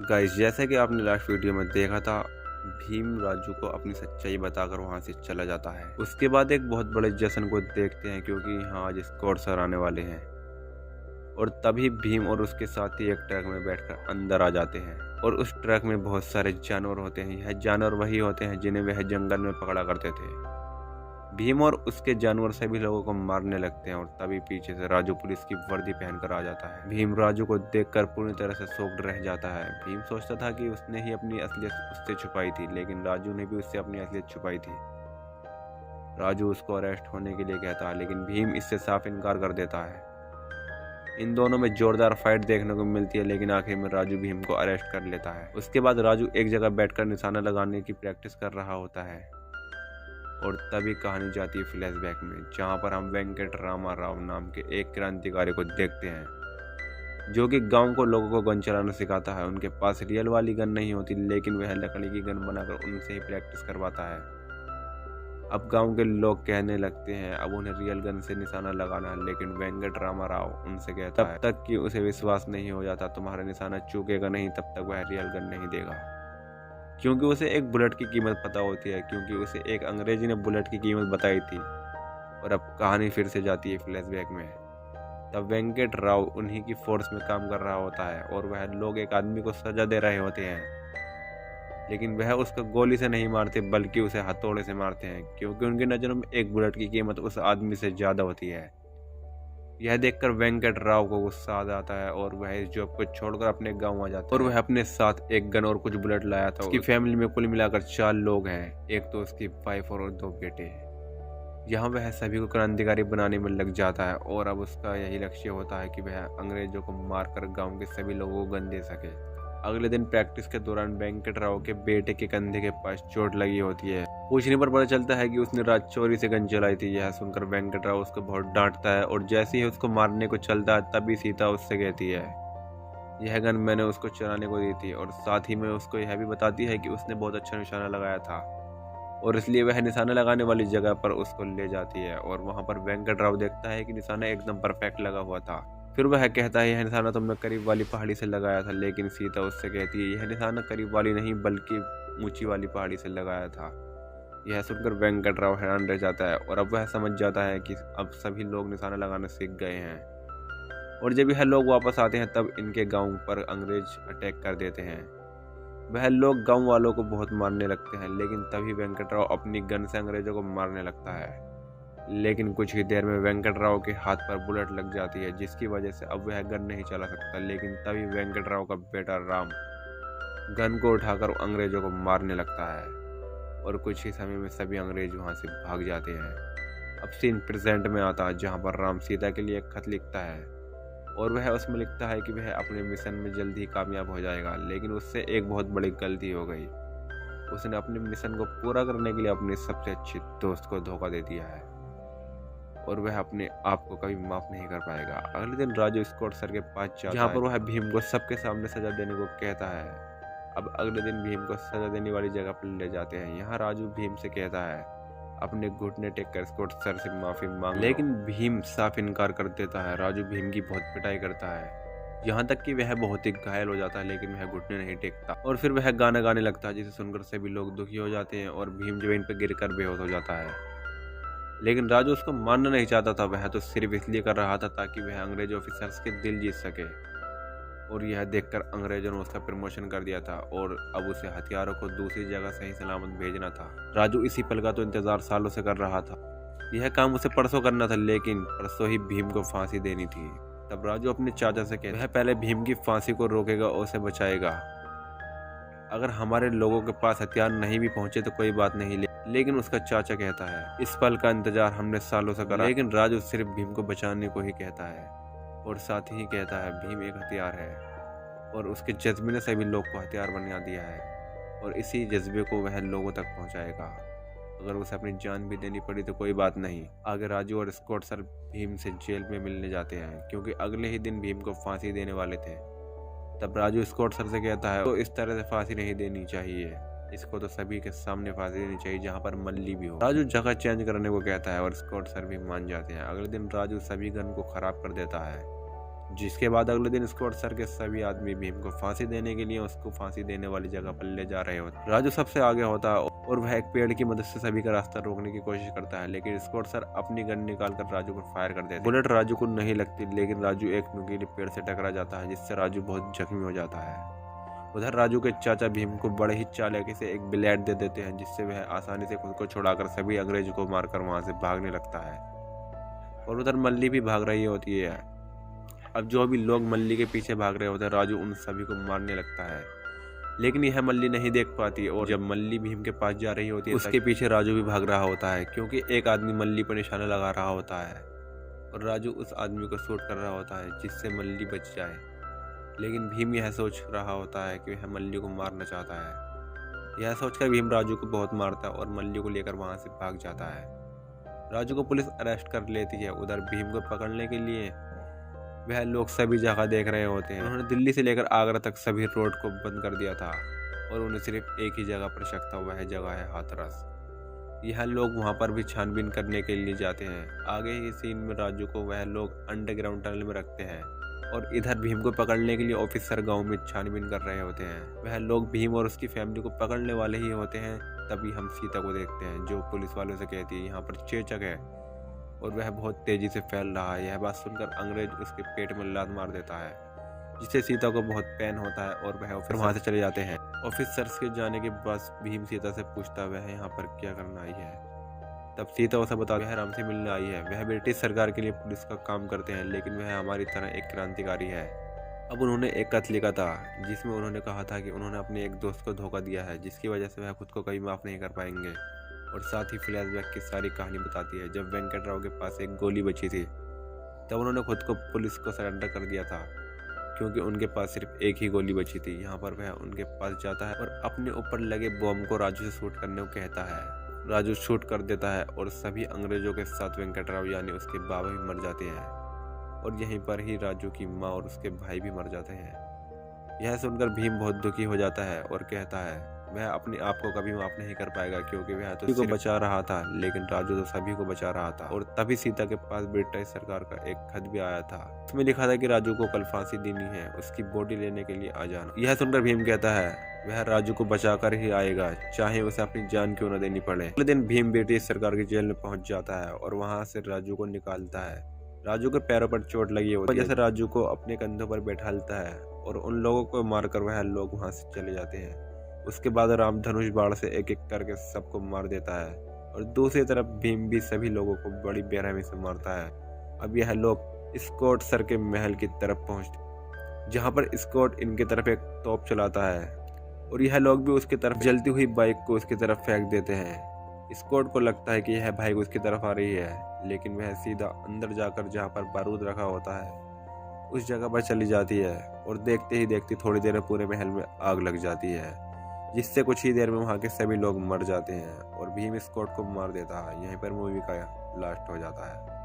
Guys, जैसा कि आपने लास्ट वीडियो में देखा था, भीम राजू को अपनी सच्चाई बताकर वहां से चला जाता है। उसके बाद एक बहुत बड़े जश्न को देखते हैं क्योंकि यहाँ आज स्कॉट सर आने वाले हैं। और तभी भीम और उसके साथी एक ट्रक में बैठकर अंदर आ जाते हैं और उस ट्रक में बहुत सारे जानवर होते हैं। यह जानवर वही होते हैं जिन्हें वह जंगल में पकड़ा करते थे। भीम और उसके जानवर सभी लोगों को मारने लगते हैं और तभी पीछे से राजू पुलिस की वर्दी पहनकर आ जाता है। भीम राजू को देखकर पूरी तरह से शॉक्ड रह जाता है। भीम सोचता था कि उसने ही अपनी असलियत उससे छुपाई थी, लेकिन राजू ने भी उससे अपनी असलियत छुपाई थी। राजू उसको अरेस्ट होने के लिए कहता है, लेकिन भीम इससे साफ इनकार कर देता है। इन दोनों में जोरदार फाइट देखने को मिलती है, लेकिन आखिर में राजू भीम को अरेस्ट कर लेता है। उसके बाद राजू एक जगह बैठकर निशाना लगाने की प्रैक्टिस कर रहा होता है और तभी कहानी जाती है फ्लैशबैक में, जहां पर हम वेंकट रामा राव नाम के एक क्रांतिकारी को देखते हैं जो कि गांव को लोगों को गन चलाना सिखाता है। उनके पास रियल वाली गन नहीं होती, लेकिन वह लकड़ी की गन बनाकर उनसे ही प्रैक्टिस करवाता है। अब गांव के लोग कहने लगते हैं अब उन्हें रियल गन से निशाना लगाना है, लेकिन वेंकट रामा राव उनसे कहता है तब तक कि उसे विश्वास नहीं हो जाता तुम्हारा निशाना चूकेगा नहीं, तब तक वह रियल गन नहीं देगा। क्योंकि उसे एक बुलेट की कीमत पता होती है, क्योंकि उसे एक अंग्रेजी ने बुलेट की कीमत बताई थी। और अब कहानी फिर से जाती है फ्लैशबैक में। तब वेंकट राव उन्हीं की फोर्स में काम कर रहा होता है और वह लोग एक आदमी को सजा दे रहे होते हैं, लेकिन वह उसको गोली से नहीं मारते बल्कि उसे हथौड़े से मारते हैं, क्योंकि उनकी नज़रों में एक बुलेट की कीमत उस आदमी से ज़्यादा होती है। यह देखकर वेंकट राव को गुस्सा आ जाता है और वह इस जॉब को छोड़कर अपने गांव आ जाता है। और वह अपने साथ एक गन और कुछ बुलेट लाया था। उसकी फैमिली में कुल मिलाकर 4 लोग हैं, एक तो उसकी वाइफ और 2 बेटे। यहाँ वह सभी को क्रांतिकारी बनाने में लग जाता है और अब उसका यही लक्ष्य होता है कि वह अंग्रेजों को मारकर गाँव के सभी लोगों को गन दे सके। अगले दिन प्रैक्टिस के दौरान वेंकट राव के बेटे के कंधे के पास चोट लगी होती है। पूछने पर पता चलता है कि उसने रात चोरी से गन चलाई थी। यह सुनकर वेंकट राव उसको बहुत डांटता है और जैसे ही उसको मारने को चलता है तभी सीता उससे कहती है यह गन मैंने उसको चलाने को दी थी, और साथ ही में उसको यह भी बताती है कि उसने बहुत अच्छा निशाना लगाया था और इसलिए वह निशाना लगाने वाली जगह पर उसको ले जाती है। और वहां पर वेंकट राव देखता है कि निशाना एकदम परफेक्ट लगा हुआ था। फिर वह कहता है यह निशाना तुमने करीब वाली पहाड़ी से लगाया था, लेकिन सीता उससे कहती है यह निशाना करीब वाली नहीं बल्कि ऊंची वाली पहाड़ी से लगाया था। यह सुनकर वेंकट राव हैरान रह जाता है और अब वह समझ जाता है कि अब सभी लोग निशाना लगाना सीख गए हैं। और जब यह लोग वापस आते हैं तब इनके गांव पर अंग्रेज अटैक कर देते हैं। वह लोग गांव वालों को बहुत मारने लगते हैं, लेकिन तभी वेंकट राव अपनी गन से अंग्रेजों को मारने लगता है। लेकिन कुछ ही देर में वेंकट राव के हाथ पर बुलेट लग जाती है, जिसकी वजह से अब वह गन नहीं चला सकता। लेकिन तभी वेंकट राव का बेटा राम गन को उठाकर अंग्रेजों को मारने लगता है और कुछ ही समय में सभी अंग्रेज वहां से भाग जाते हैं। अब सीन प्रेजेंट में आता है, जहां पर राम सीता के लिए एक खत लिखता है और वह उसमें लिखता है कि वह अपने मिशन में जल्द ही कामयाब हो जाएगा, लेकिन उससे एक बहुत बड़ी गलती हो गई। उसने अपने मिशन को पूरा करने के लिए अपने सबसे अच्छे दोस्त को धोखा दे दिया है और वह अपने आप को कभी माफ नहीं कर पाएगा। अगले दिन राजू स्कॉट सर के पास जाता है, जहाँ पर वह भीम को सबके सामने सजा देने को कहता है। अब अगले दिन भीम को सजा देने वाली जगह पर ले जाते हैं। यहाँ राजू भीम से कहता है अपने घुटने टेक कर स्कॉट सर से माफी मांग, लेकिन भीम साफ इनकार कर देता है। राजू भीम की बहुत पिटाई करता है, यहाँ तक कि वह बहुत ही घायल हो जाता है, लेकिन वह घुटने नहीं टेकता। और फिर वह गाना गाने लगता है, जिसे सुनकर सभी लोग दुखी हो जाते हैं और भीम जमीन पर गिरकर बेहोश हो जाता है। लेकिन राजू उसको मानना नहीं चाहता था। वह तो सिर्फ इसलिए कर रहा था ताकि वह अंग्रेज ऑफिसर्स के दिल जीत सके। और यह देखकर अंग्रेजों ने उसका प्रमोशन कर दिया था और अब उसे हथियारों को दूसरी जगह सही सलामत भेजना था। राजू इसी पल का तो इंतजार सालों से कर रहा था। यह काम उसे परसों करना था, लेकिन परसों ही भीम को फांसी देनी थी। तब राजू अपने चाचा से कहता है वह पहले भीम की फांसी को रोकेगा और उसे बचाएगा। अगर हमारे लोगों के पास हथियार नहीं भी पहुंचे तो कोई बात नहीं, लेकिन उसका चाचा कहता है इस पल का इंतजार हमने सालों से करा। लेकिन राजू सिर्फ भीम को बचाने को ही कहता है और साथ ही कहता है भीम एक हथियार है और उसके जज्बे ने सभी लोग को हथियार बना दिया है और इसी जज्बे को वह लोगों तक पहुंचाएगा। अगर उसे अपनी जान भी देनी पड़ी तो कोई बात नहीं। आगे राजू और स्कॉट सर भीम से जेल में मिलने जाते हैं, क्योंकि अगले ही दिन भीम को फांसी देने वाले थे। तब राजू स्कॉट सर से कहता है तो इस तरह से फांसी नहीं देनी चाहिए, इसको तो सभी के सामने फांसी देनी चाहिए जहाँ पर मल्ली भी हो। राजू जगह चेंज करने को कहता है और स्कॉट सर भी मान जाते हैं। अगले दिन राजू सभी गन को खराब कर देता है, जिसके बाद अगले दिन स्क्वाड सर के सभी आदमी भीम को फांसी देने के लिए उसको फांसी देने वाली जगह पर ले जा रहे होते। राजू सबसे आगे होता है और वह एक पेड़ की मदद से सभी का रास्ता रोकने की कोशिश करता है, लेकिन स्क्वाड सर अपनी गन निकालकर राजू पर फायर कर देते हैं। बुलेट राजू को नहीं लगती, लेकिन राजू एक नुकीले पेड़ से टकरा जाता है, जिससे राजू बहुत जख्मी हो जाता है। उधर राजू के चाचा भीम को बड़े ही चालाकी से एक ब्लेड दे देते हैं, जिससे वह आसानी से खुद को छुड़ाकर सभी अंग्रेजों को मारकर वहां से भागने लगता है। और उधर मल्ली भी भाग रही होती है। अब जो भी लोग मल्ली के पीछे भाग रहे होते हैं, राजू उन सभी को मारने लगता है, लेकिन यह मल्ली नहीं देख पाती। और जब मल्ली भीम के पास जा रही होती है, उसके पीछे राजू भी भाग रहा होता है, क्योंकि एक आदमी मल्ली पर निशाना लगा रहा होता है और राजू उस आदमी को शूट कर रहा होता है, जिससे मल्ली बच जाए। लेकिन भीम यह सोच रहा होता है कि वह मल्ली को मारना चाहता है। यह सोचकर भीम राजू को बहुत मारता है और मल्ली को लेकर वहां से भाग जाता है। राजू को पुलिस अरेस्ट कर लेती है। उधर भीम को पकड़ने के लिए वह लोग सभी जगह देख रहे होते हैं। उन्होंने दिल्ली से लेकर आगरा तक सभी रोड को बंद कर दिया था और उन्हें सिर्फ एक ही जगह पर शक था, वह जगह है हाथरस। यह लोग वहां पर भी छानबीन करने के लिए जाते हैं। आगे ही सीन में राजू को वह लोग अंडरग्राउंड टनल में रखते हैं और इधर भीम को पकड़ने के लिए ऑफिसर गांव में छानबीन कर रहे होते हैं। वह लोग भीम और उसकी फैमिली को पकड़ने वाले ही होते हैं। तभी हम सीता को देखते हैं, जो पुलिस वालों से कहती है यहाँ पर चेचक है और वह बहुत तेजी से फैल रहा है। यह बात सुनकर अंग्रेज उसके पेट में लात मार देता है, जिससे सीता को बहुत पेन होता है और वह फिर वहां से चले जाते हैं। ऑफिसर्स के जाने के बाद भीम सीता से पूछता वह यहाँ पर क्या करना आई है। तब सीता उसे बताती है राम से मिलने आई है। वह ब्रिटिश सरकार के लिए पुलिस का काम करते हैं, लेकिन वह हमारी तरह एक क्रांतिकारी है। अब उन्होंने एक खत लिखा था, जिसमें उन्होंने कहा था कि उन्होंने अपने एक दोस्त को धोखा दिया है, जिसकी वजह से वह खुद को कभी माफ़ नहीं कर पाएंगे। और साथ ही फ्लैशबैक की सारी कहानी बताती है। जब वेंकटराव के पास एक गोली बची थी, तब उन्होंने खुद को पुलिस को सरेंडर कर दिया था, क्योंकि उनके पास सिर्फ एक ही गोली बची थी। यहाँ पर वह उनके पास जाता है और अपने ऊपर लगे बॉम्ब को राजू से शूट करने को कहता है। राजू शूट कर देता है और सभी अंग्रेजों के साथ वेंकटराव यानी उसके बाबा भी मर जाते हैं और यहीं पर ही राजू की माँ और उसके भाई भी मर जाते हैं। यह सुनकर भीम बहुत दुखी हो जाता है और कहता है वह अपने आप को कभी माफ नहीं कर पाएगा, क्योंकि वह तो को बचा रहा था, लेकिन राजू तो सभी को बचा रहा था। और तभी सीता के पास ब्रिटिश सरकार का एक खत भी आया था। उसमें लिखा था कि राजू को कल फांसी देनी है, उसकी बॉडी लेने के लिए आ जाना। यह सुनकर भीम कहता है वह राजू को बचाकर ही आएगा, चाहे उसे अपनी जान क्यों न देनी पड़े। अगले दिन भीम ब्रिटिश सरकार की जेल में पहुंच जाता है और वहां से राजू को निकालता है। राजू के पैरों पर चोट लगी होती है, वजह से राजू को अपने कंधों पर बैठालता है और उन लोगों को मारकर वह लोग वहां से चले जाते हैं। उसके बाद राम धनुष बाण से एक एक करके सबको मार देता है और दूसरी तरफ भीम भी सभी लोगों को बड़ी बेरहमी से मारता है। अब यह लोग स्कॉट सर के महल की तरफ पहुंचते, जहां पर स्कॉट इनकी तरफ एक तोप चलाता है और यह लोग भी उसकी तरफ जलती हुई बाइक को उसकी तरफ फेंक देते हैं। स्कॉट को लगता है कि यह बाइक उसकी तरफ आ रही है, लेकिन वह सीधा अंदर जाकर जहां पर बारूद रखा होता है उस जगह पर चली जाती है और देखते ही देखते थोड़ी देर में पूरे महल में आग लग जाती है, जिससे कुछ ही देर में वहां के सभी लोग मर जाते हैं और भीम स्कॉट को मार देता है। यहीं पर मूवी का लास्ट हो जाता है।